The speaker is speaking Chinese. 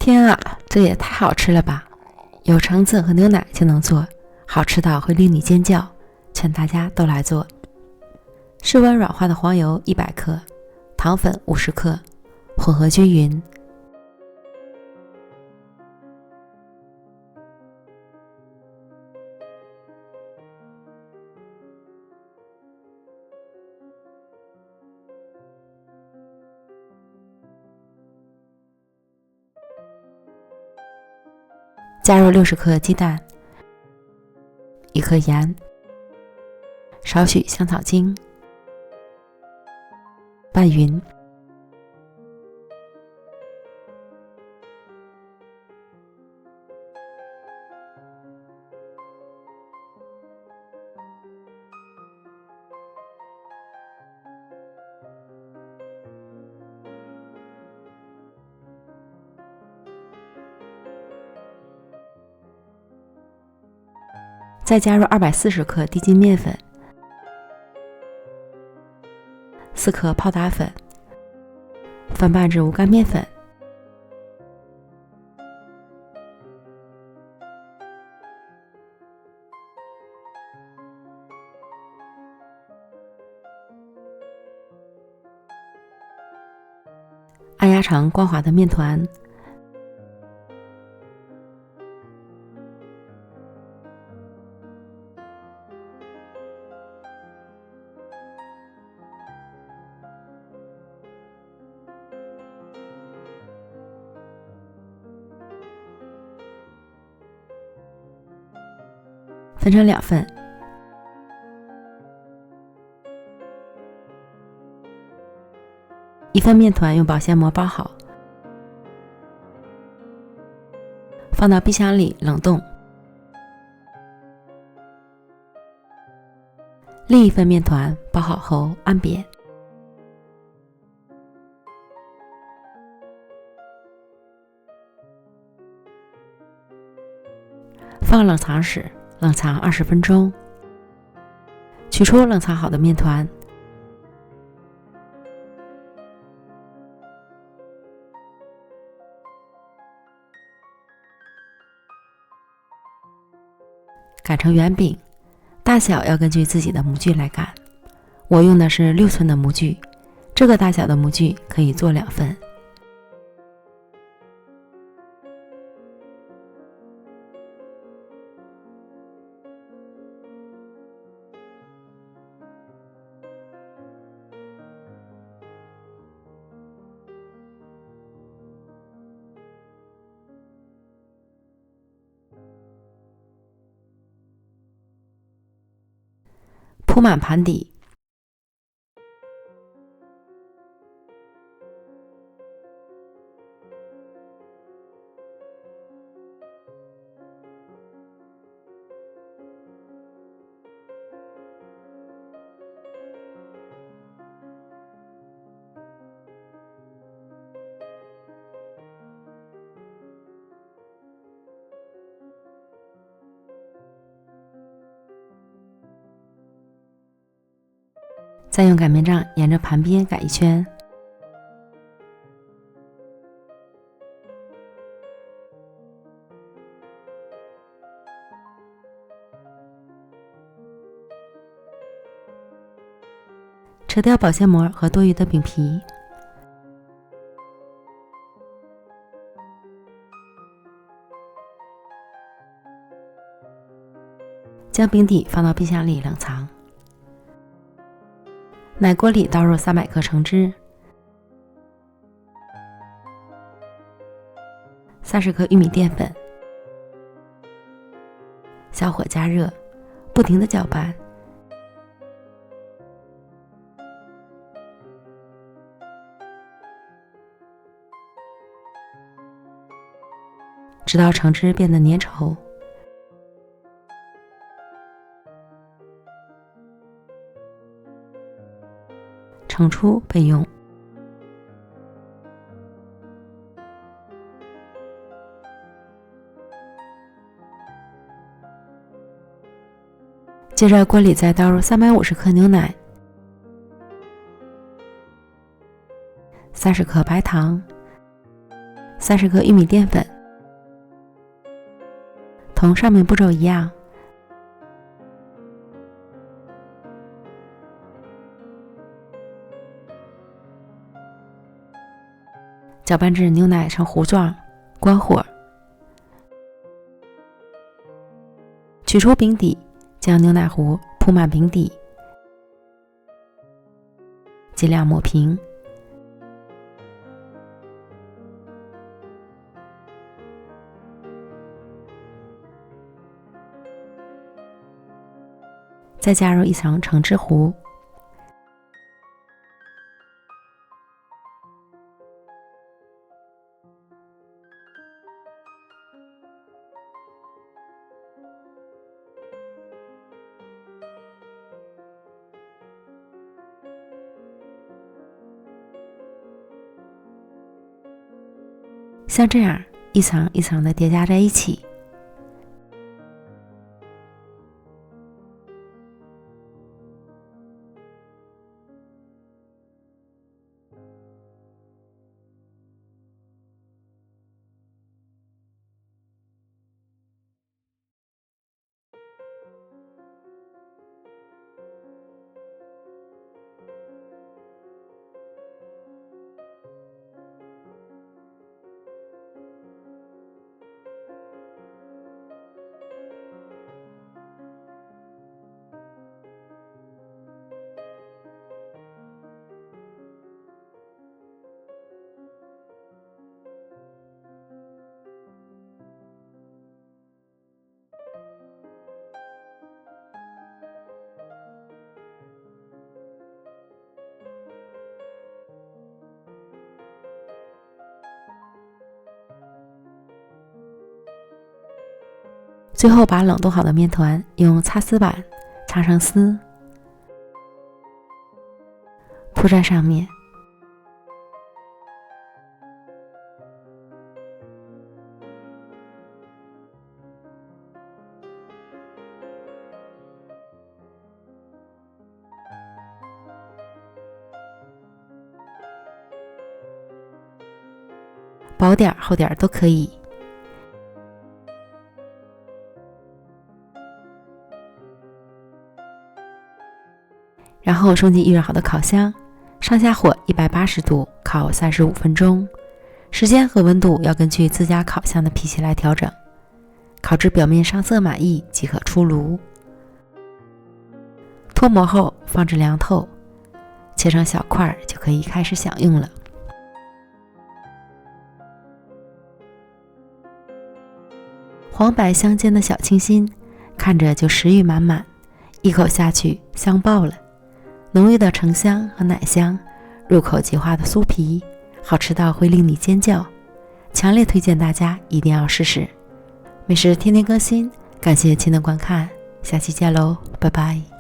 天啊，这也太好吃了吧！有橙子和牛奶就能做，好吃到会令你尖叫，劝大家都来做。室温软化的黄油100克，糖粉50克，混合均匀。加入60克鸡蛋，1克盐，少许香草精，拌匀。再加入240克低筋面粉，4克泡打粉，翻拌至无干面粉。按压成光滑的面团。分成2份，一份面团用保鲜膜包好，放到冰箱里冷冻。另一份面团包好后按扁，放冷藏室冷藏20分钟，取出冷藏好的面团，擀成圆饼，大小要根据自己的模具来擀。我用的是6寸的模具，这个大小的模具可以做2份。铺满盘底，再用擀面杖沿着盘边擀一圈，扯掉保鲜膜和多余的饼皮，将饼底放到冰箱里冷藏。奶锅里倒入300克橙汁，30克玉米淀粉，小火加热，不停地搅拌，直到橙汁变得粘稠。盛出备用。接着锅里再倒入350克牛奶，30克白糖30克玉米淀粉，同上面步骤一样，搅拌至牛奶呈糊状，关火，取出饼底，将牛奶糊铺满饼底，尽量抹平。再加入一层橙汁糊，像这样一层一层的叠加在一起。最后把冷冻好的面团用擦丝板擦成丝，铺在上面。薄点厚点都可以。然后送进预热好的烤箱，上下火180度烤35分钟，时间和温度要根据自家烤箱的脾气来调整。烤至表面上色满意即可出炉。脱模后放置凉透，切成小块就可以开始享用了。黄白相间的小清新，看着就食欲满满，一口下去香爆了。浓郁的橙香和奶香，入口即化的酥皮，好吃到会令你尖叫，强烈推荐大家一定要试试。美食天天更新，感谢亲的观看，下期见喽，拜拜。